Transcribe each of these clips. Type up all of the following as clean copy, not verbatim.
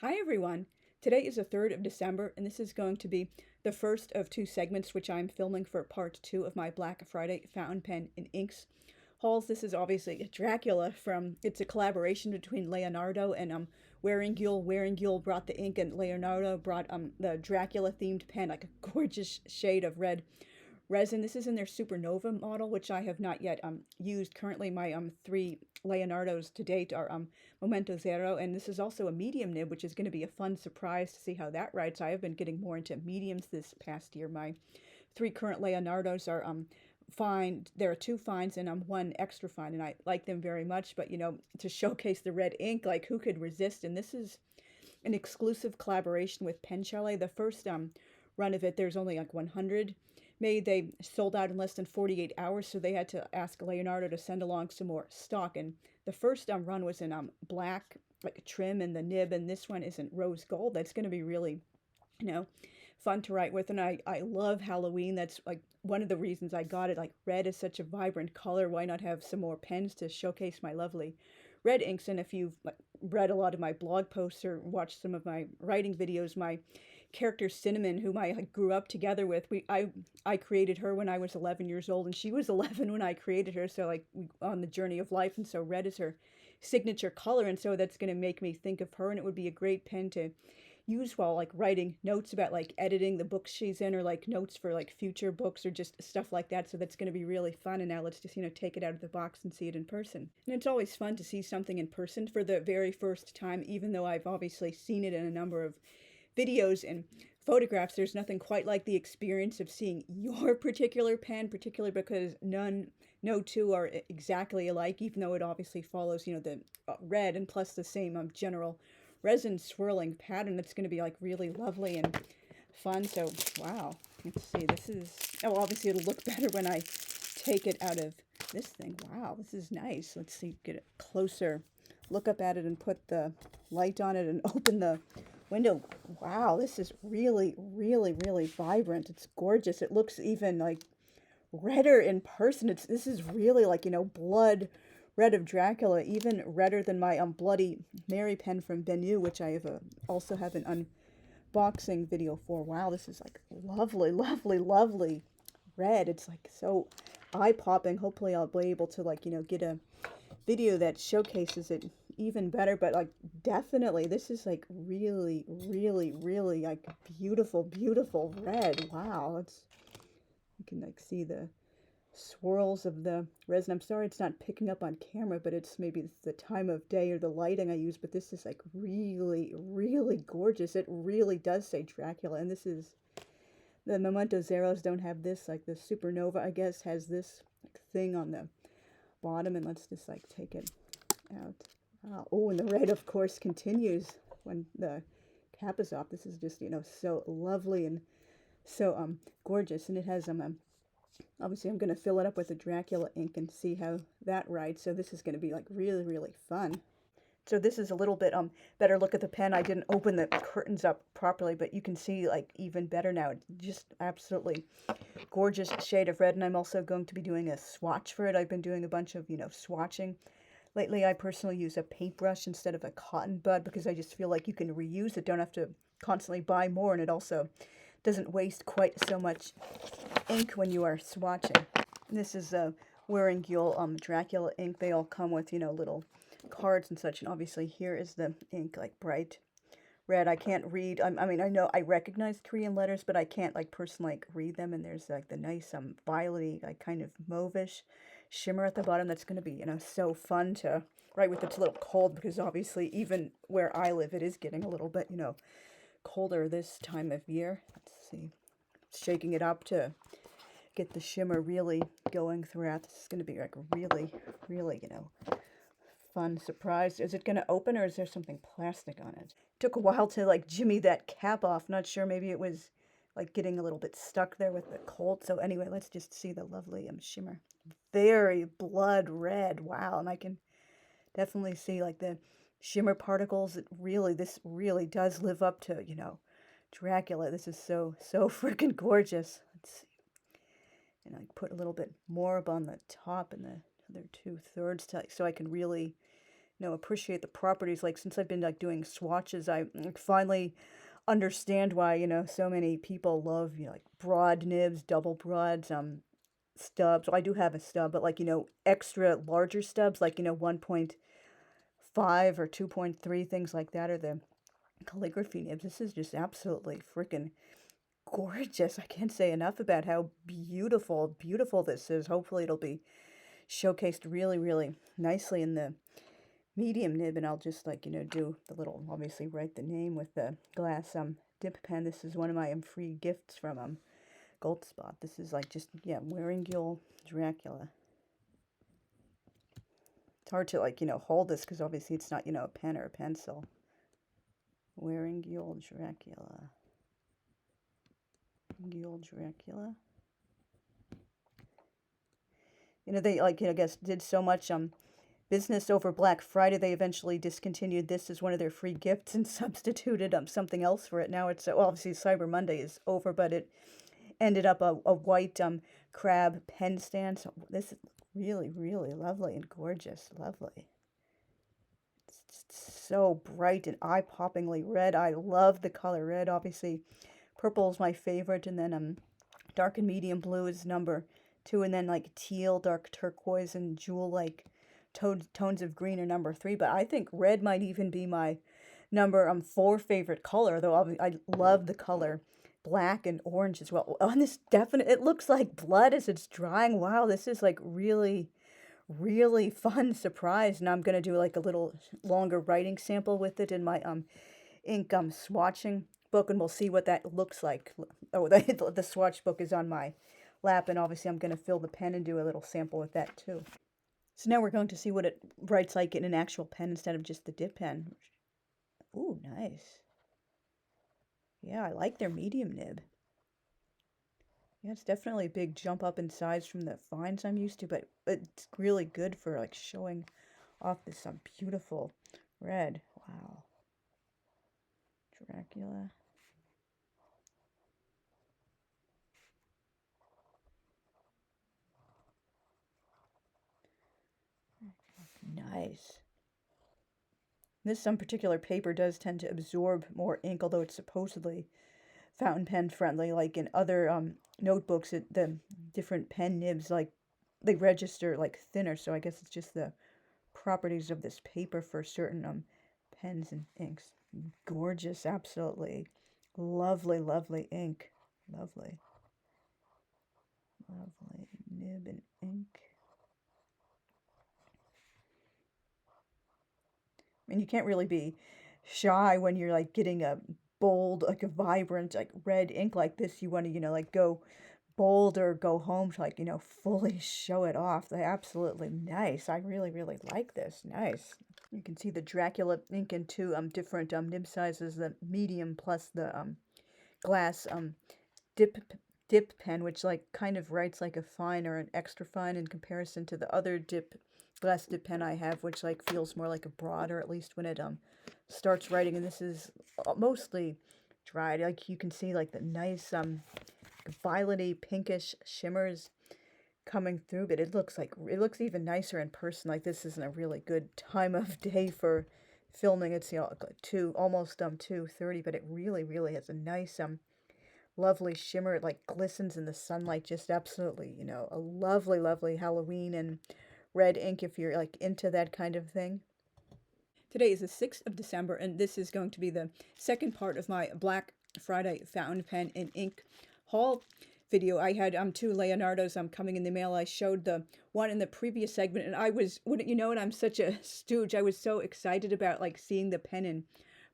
Hi everyone! Today is the 3rd of December, and this is going to be the first of two segments which I'm filming for part 2 of my Black Friday fountain pen and inks hauls. This is obviously Dracula it's a collaboration between Leonardo and Wearingeul. Wearingeul brought the ink and Leonardo brought the Dracula themed pen, like a gorgeous shade of red resin. This is in their Supernova model, which I have not yet used. Currently, my 3 Leonardos to date are Momento Zero, and this is also a medium nib, which is going to be a fun surprise to see how that writes. I have been getting more into mediums this past year. My 3 current Leonardos are fine. There are 2 fines and 1 extra fine, and I like them very much. But, you know, to showcase the red ink, like, who could resist? And this is an exclusive collaboration with Pen Chalet. The first run of it, there's only like 100 made. They sold out in less than 48 hours, so they had to ask Leonardo to send along some more stock. And the first run was in black, like trim, and the nib, and this one is in rose gold. That's going to be really, fun to write with. And I love Halloween. That's like one of the reasons I got it. Like, red is such a vibrant color. Why not have some more pens to showcase my lovely red inks? And if you've read a lot of my blog posts or watched some of my writing videos, my character Cinnamon, whom I grew up together with, I created her when I was 11 years old, and she was 11 when I created her. So on the journey of life, and so red is her signature color, and so that's going to make me think of her. And it would be a great pen to use while writing notes about editing the books she's in, or notes for future books, or just stuff like that. So that's going to be really fun. And now let's just take it out of the box and see it in person. And it's always fun to see something in person for the very first time, even though I've obviously seen it in a number of videos and photographs. There's nothing quite like the experience of seeing your particular pen, particularly because no two are exactly alike, even though it obviously follows the red and plus the same general resin swirling pattern. That's going to be really lovely and fun. So wow, let's see, this is, oh, obviously it'll look better when I take it out of this thing. Wow, this is nice. Let's see, get a closer look up at it and put the light on it and open the window. Wow, this is really, really, really vibrant. It's gorgeous. It looks even redder in person. This is really blood red of Dracula, even redder than my Bloody Mary pen from Bennu, which I have also have an unboxing video for. Wow, this is lovely, lovely, lovely red. It's so eye-popping. Hopefully I'll be able to get a video that showcases it even better. But definitely this is really, really, really beautiful, beautiful red. Wow, you can see the swirls of the resin. I'm sorry it's not picking up on camera, but it's maybe the time of day or the lighting I use. But this is really, really gorgeous. It really does say Dracula. And this is, the Momento Zeros don't have this. The Supernova, I guess, has this thing on the bottom. And let's just take it out. Oh, and the red, of course, continues when the cap is off. This is just, so lovely and so gorgeous. And it has obviously I'm going to fill it up with the Dracula ink and see how that writes. So this is going to be really, really fun. So this is a little bit better look at the pen. I didn't open the curtains up properly, but you can see even better now. It's just absolutely gorgeous shade of red. And I'm also going to be doing a swatch for it. I've been doing a bunch of swatching lately. I personally use a paintbrush instead of a cotton bud because I just feel you can reuse it. Don't have to constantly buy more, and it also doesn't waste quite so much ink when you are swatching. And this is Wearingeul Dracula ink. They all come with little cards and such. And obviously here is the ink, bright red. I can't read. I mean, I know I recognize Korean letters, but I can't personally read them. And there's the nice violety, kind of mauve-ish shimmer at the bottom. That's going to be so fun to write with. It's a little cold because obviously even where I live it is getting a little bit colder this time of year. Let's see, shaking it up to get the shimmer really going throughout. This is going to be really, really fun surprise. Is it going to open, or is there something plastic on it? Took a while to jimmy that cap off. Not sure, maybe it was getting a little bit stuck there with the cold. So anyway, let's just see the lovely shimmer. Very blood red. Wow. And I can definitely see the shimmer particles. This really does live up to Dracula. This is so freaking gorgeous. Let's see, and I put a little bit more up on the top and the other 2/3 so I can really appreciate the properties. Like, since I've been like doing swatches, I finally understand why, so many people love, like broad nibs, double broads, stubs. Well, I do have a stub, but like, extra larger stubs, like, 1.5 or 2.3, things like that, are the calligraphy nibs. This is just absolutely freaking gorgeous. I can't say enough about how beautiful, beautiful this is. Hopefully it'll be showcased really, really nicely in the medium nib, and I'll just like, do the little, obviously write the name with the glass dip pen. This is one of my free gifts from Goldspot. This is like just, yeah, Wearingeul Dracula. It's hard to like, hold this because obviously it's not, a pen or a pencil. Wearingeul Dracula. Dracula. They like, I guess did so much business over Black Friday, they eventually discontinued this as one of their free gifts and substituted something else for it. Now it's, well, obviously Cyber Monday is over, but it ended up a white crab pen stand. So this is really, really lovely and gorgeous. Lovely. It's just so bright and eye-poppingly red. I love the color red. Obviously purple is my favorite, and then dark and medium blue is number 2, and then like teal, dark turquoise, and jewel like tones of green are number 3. But I think red might even be my number 4 favorite color, though I love the color black and orange as well. On this it looks like blood as it's drying. Wow, this is like really, really fun surprise. And I'm gonna do like a little longer writing sample with it in my ink swatching book, and we'll see what that looks like. Oh, the swatch book is on my lap, and obviously I'm gonna fill the pen and do a little sample with that too. So now we're going to see what it writes like in an actual pen instead of just the dip pen. Ooh, nice. Yeah, I like their medium nib. Yeah, it's definitely a big jump up in size from the fines I'm used to, but it's really good for like showing off this beautiful red. Wow. Dracula. Nice. This particular paper does tend to absorb more ink, although it's supposedly fountain pen friendly. Like in other notebooks, the different pen nibs, like they register like thinner. So I guess it's just the properties of this paper for certain pens and inks. Gorgeous, absolutely lovely, lovely ink. Lovely, lovely nib and ink. And you can't really be shy when you're like getting a bold, like a vibrant, like red ink like this. You want to, like go bold or go home to like, fully show it off. They're absolutely nice. I really, really like this. Nice. You can see the Dracula ink in 2 different nib sizes, the medium plus the glass dip pen, which like kind of writes like a fine or an extra fine in comparison to the other glass dip pen I have, which like feels more like a broad, or at least when it starts writing. And this is mostly dried. Like you can see like the nice violety pinkish shimmers coming through, but it looks even nicer in person. Like this isn't a really good time of day for filming. It's almost 2:30, but it really, really has a nice lovely shimmer. It like glistens in the sunlight. Just absolutely, a lovely, lovely Halloween and red ink if you're like into that kind of thing. Today is the 6th of December, and this is going to be the second part of my Black Friday fountain pen and ink haul video. I had 2 Leonardos coming in the mail. I showed the one in the previous segment, and I was, wouldn't you know it, I'm such a stooge. I was so excited about like seeing the pen in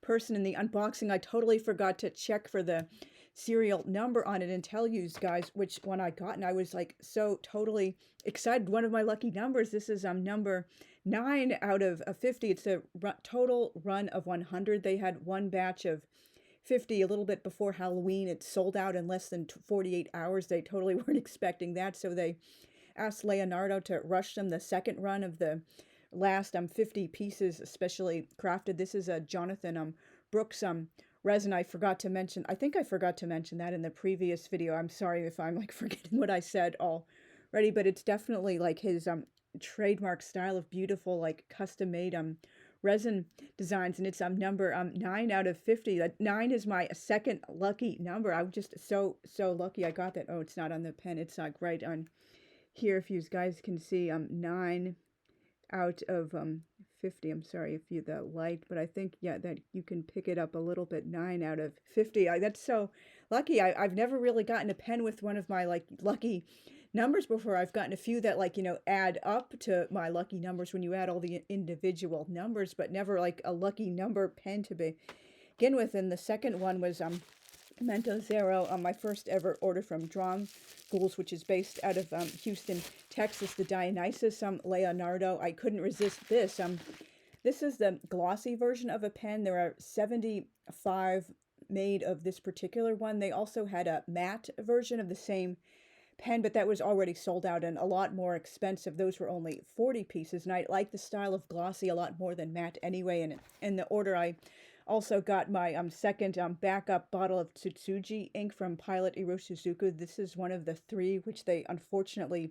person in the unboxing. I totally forgot to check for the serial number on it and tell you guys which one I got, and I was like so totally excited. One of my lucky numbers. This is number 9 out of 50. It's a total run of 100. They had one batch of 50 a little bit before Halloween. It sold out in less than 48 hours. They totally weren't expecting that, so they asked Leonardo to rush them the second run of the last 50 pieces, especially crafted. This is a Jonathan Brooks resin. I think I forgot to mention that in the previous video. I'm sorry if I'm like forgetting what I said already, but it's definitely like his trademark style of beautiful, like custom made resin designs, and it's number 9 out of 50. 9 is my second lucky number. I'm just so lucky I got that. Oh, it's not on the pen. It's not right on here. If you guys can see, 9 out of 50. I'm sorry if you the light, but I think, yeah, that you can pick it up a little bit. 9 out of 50. That's so lucky. I've never really gotten a pen with one of my like lucky numbers before. I've gotten a few that, like, add up to my lucky numbers when you add all the individual numbers, but never like a lucky number pen to begin with. And the second one was Momento Zero, my first ever order from Drum Ghouls, which is based out of Houston, Texas. The Dionysus, Leonardo. I couldn't resist this. This is the glossy version of a pen. There are 75 made of this particular one. They also had a matte version of the same pen, but that was already sold out and a lot more expensive. Those were only 40 pieces, and I like the style of glossy a lot more than matte anyway. And in the order, I also got my second backup bottle of Tsutsuji ink from Pilot Iroshizuku. This is one of the 3 which they unfortunately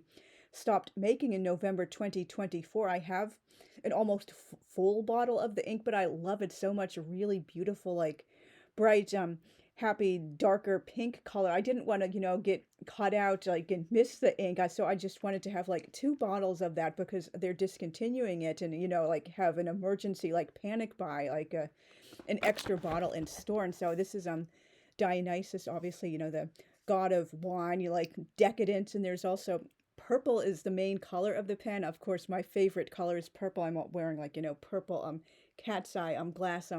stopped making in November 2024. I have an almost full bottle of the ink, but I love it so much. A really beautiful, like, bright, happy, darker pink color. I didn't want to, get caught out, like, and miss the ink. So I just wanted to have, like, 2 bottles of that because they're discontinuing it, and, like, have an emergency, like, panic buy, like, an extra bottle in store. And so this is Dionysus, obviously, the god of wine. You like decadence, and there's also purple is the main color of the pen. Of course, my favorite color is purple. I'm wearing, like, purple cat's eye glass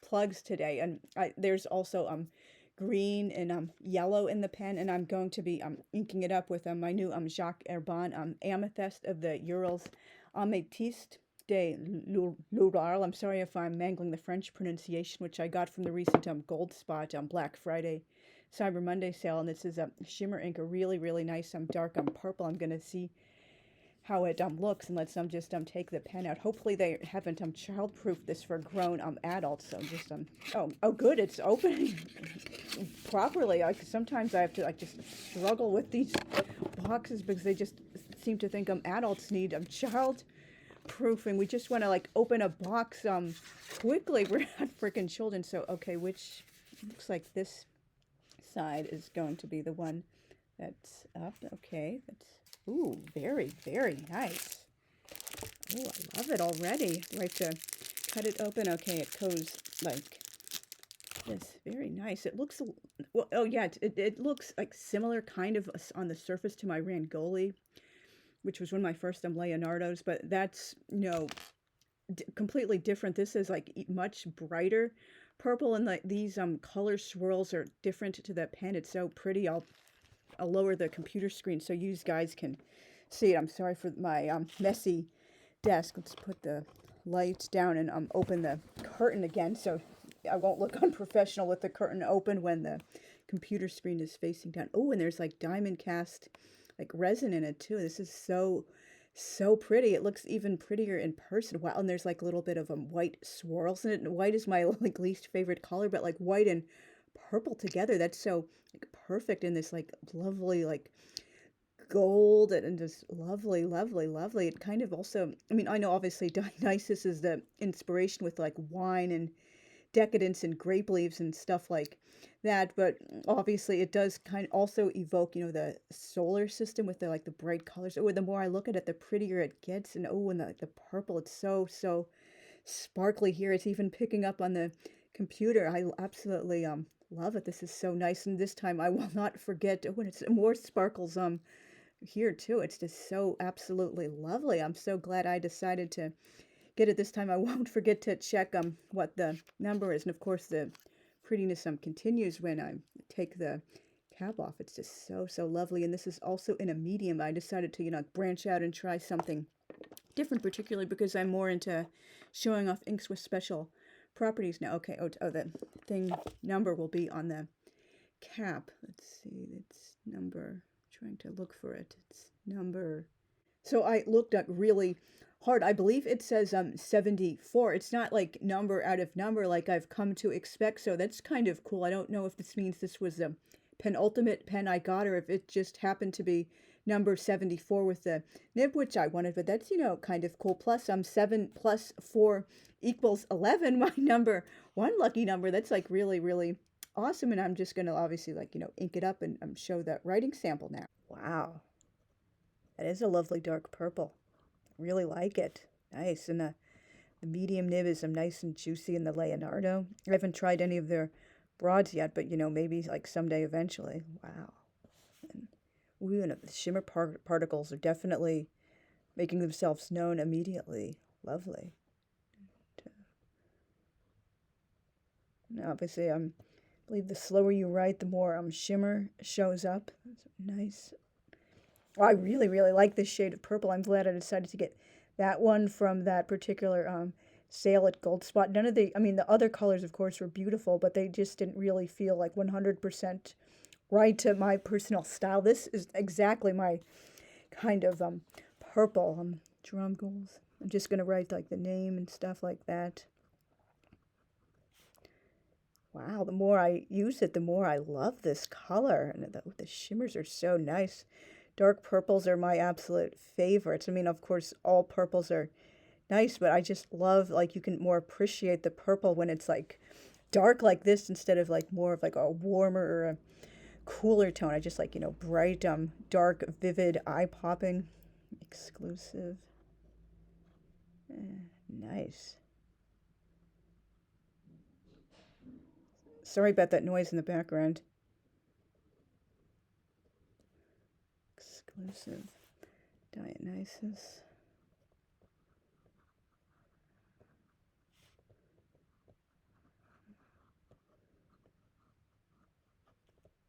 plugs today. And there's also green and yellow in the pen, and I'm going to be inking it up with my new Jacques Herbin Améthyste of the Urals Amethyst de l'Urals. I'm sorry if I'm mangling the French pronunciation, which I got from the recent Gold Spot Black Friday Cyber Monday sale. And this is a shimmer ink, a really, really nice dark purple. I'm going to see how it looks, and let's just take the pen out. Hopefully they haven't child-proofed this for grown adults. So just oh good, it's opening properly. Sometimes I have to just struggle with these boxes because they just seem to think adults need child proofing. We just want to open a box quickly. We're not freaking children. So okay, which looks like this side is going to be the one that's up. Okay, that's ooh, very, very nice. Oh, I love it already. Do I have to cut it open? Okay, it goes like this. Very nice. It looks, well, oh yeah, it looks like similar kind of on the surface to my Rangoli, which was one of my first Leonardos, but that's, completely different. This is like much brighter purple, and these color swirls are different to the pen. It's so pretty. I'll lower the computer screen so you guys can see it. I'm sorry for my messy desk. Let's put the light down and open the curtain again so I won't look unprofessional with the curtain open when the computer screen is facing down. Oh, and there's like diamond cast resin in it too. This is so pretty. It looks even prettier in person. Wow, and there's like a little bit of white swirls in it. And white is my least favorite color, but white and purple together, that's so perfect in this lovely gold and just lovely. It kind of also, I mean, I know obviously Dionysus is the inspiration with wine and decadence and grape leaves and stuff like that, but obviously it does kind of also evoke the solar system with the bright colors. Oh, the more I look at it, the prettier it gets. And oh, and the purple, it's so sparkly here. It's even picking up on the computer. I absolutely love it. This is so nice, and this time I will not forget when it's more sparkles here too. It's just so absolutely lovely. I'm so glad I decided to get it this time. I won't forget to check what the number is, and of course the prettiness continues when I take the cap off. It's just so lovely, and this is also in a medium. I decided to branch out and try something different, particularly because I'm more into showing off inks with special properties now. Okay, oh, the thing number will be on the cap. Let's see, it's number, trying to look for it. It's number, so I looked up really hard. I believe it says 74. It's not number out of number like I've come to expect, so that's kind of cool. I don't know if this means this was the penultimate pen I got or if it just happened to be number 74 with the nib, which I wanted, but that's, kind of cool. Plus, 7 plus 4 equals 11, my number one lucky number. That's like really, really awesome. And I'm just going to obviously ink it up and show that writing sample now. Wow. That is a lovely dark purple. Really like it. Nice. And the medium nib is nice and juicy in the Leonardo. I haven't tried any of their broads yet, but maybe like someday eventually. Wow. And, ooh, and the shimmer particles are definitely making themselves known immediately. Lovely. And obviously, I believe the slower you write, the more shimmer shows up. That's nice. Oh, I really, really like this shade of purple. I'm glad I decided to get that one from that particular sale at Gold Spot. None of the other colors, of course, were beautiful, but they just didn't really feel like 100% right to my personal style. This is exactly my kind of purple. Drum goals. I'm just going to write like the name and stuff like that. Wow, the more I use it, the more I love this color. And the shimmers are so nice. Dark purples are my absolute favorites. Of course, all purples are nice, but I just love, like, you can more appreciate the purple when it's like dark like this instead of like more of like a warmer or a cooler tone. I just like, bright, dark, vivid, eye-popping, exclusive. Nice. Sorry about that noise in the background. Exclusive Dionysus.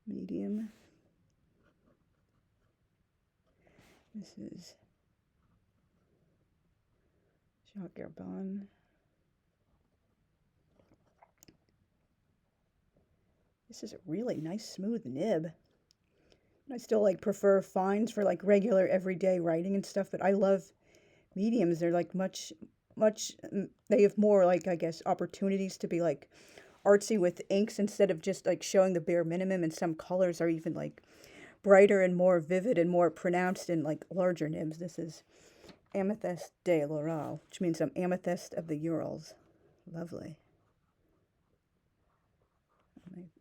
Medium. This is Jacques Herbin. This is a really nice smooth nib. I still prefer fines for regular everyday writing and stuff, but I love mediums. They're much, they have more I guess opportunities to be artsy with inks instead of just showing the bare minimum, and some colors are even brighter and more vivid and more pronounced in larger nibs. This is Amethyst de l'Urals, which means amethyst of the Urals. Lovely.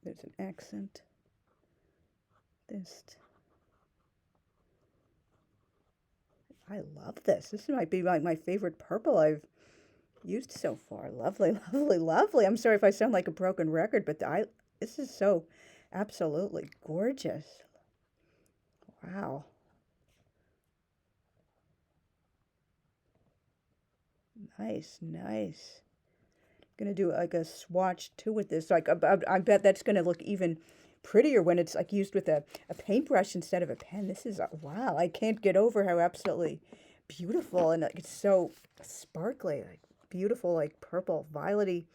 There's an accent. I love this. This might be my favorite purple I've used so far. Lovely, lovely, lovely. I'm sorry if I sound like a broken record, but this is so absolutely gorgeous. Wow. Nice, nice. I'm gonna do a swatch too with this. I bet that's gonna look even prettier when it's used with a paintbrush instead of a pen. This is wow. I can't get over how absolutely beautiful, and it's so sparkly, beautiful, purple, violety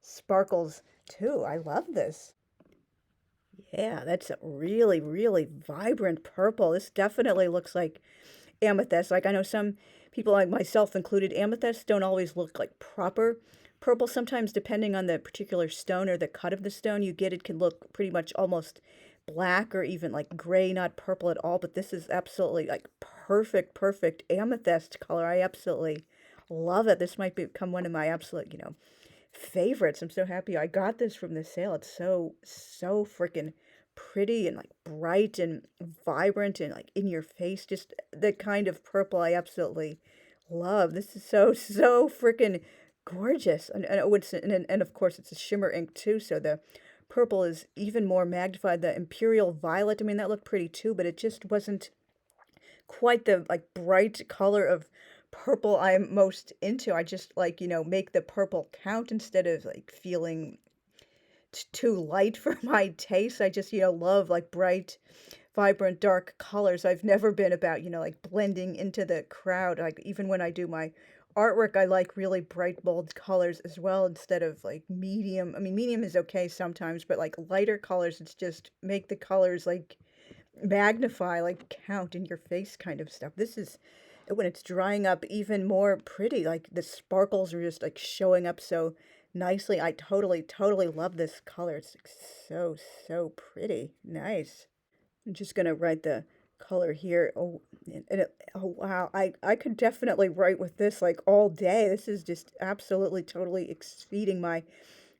sparkles too. I love this. Yeah, that's a really, really vibrant purple. This definitely looks like amethyst. I know some people, like myself included, amethyst don't always look like proper purple. Sometimes, depending on the particular stone or the cut of the stone you get, it can look pretty much almost black or even gray, not purple at all. But this is absolutely perfect, perfect amethyst color. I absolutely love it. This might become one of my absolute, favorites. I'm so happy I got this from the sale. It's so freaking pretty and bright and vibrant and in your face. Just the kind of purple I absolutely love. This is so freaking gorgeous. And of course it's a shimmer ink too, so the purple is even more magnified. The imperial violet, that looked pretty too, but it just wasn't quite the bright color of purple I'm most into. I just make the purple count instead of feeling too light for my taste. I just love bright, vibrant, dark colors. I've never been about blending into the crowd. Even when I do my artwork, I like really bright, bold colors as well instead of medium. Medium is okay sometimes, but lighter colors, it's just make the colors magnify, count in your face kind of stuff. This is, when it's drying up, even more pretty. The sparkles are just showing up so nicely. I totally love this color. It's so pretty. Nice. I'm just gonna write the color here. Oh, oh wow, I could definitely write with this like all day. This is just absolutely totally exceeding my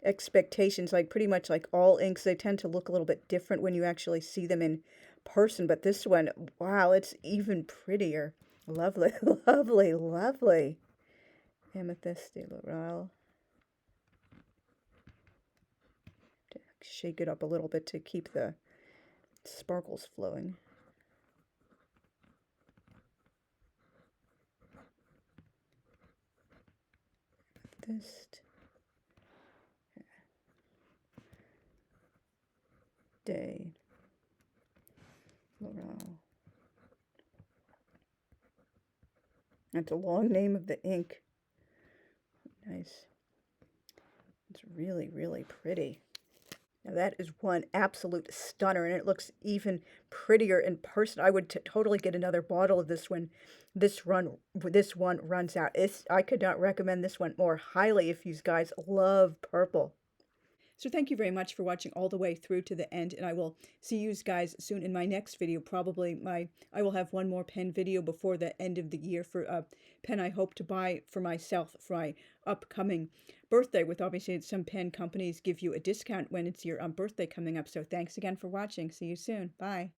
expectations. Like pretty much like all inks, they tend to look a little bit different when you actually see them in person, but this one, wow, it's even prettier. Lovely, lovely, lovely. Amethyst de L'Oreal. Shake it up a little bit to keep the sparkles flowing. Amethyst de L'Oreal. That's a long name of the ink. Nice. It's really, really pretty. Now that is one absolute stunner, and it looks even prettier in person. I would totally get another bottle of this when this one runs out. I could not recommend this one more highly if you guys love purple. So thank you very much for watching all the way through to the end, and I will see you guys soon in my next video. Probably I will have one more pen video before the end of the year for a pen I hope to buy for myself for my upcoming birthday, with obviously some pen companies give you a discount when it's your birthday coming up. So thanks again for watching. See you soon. Bye.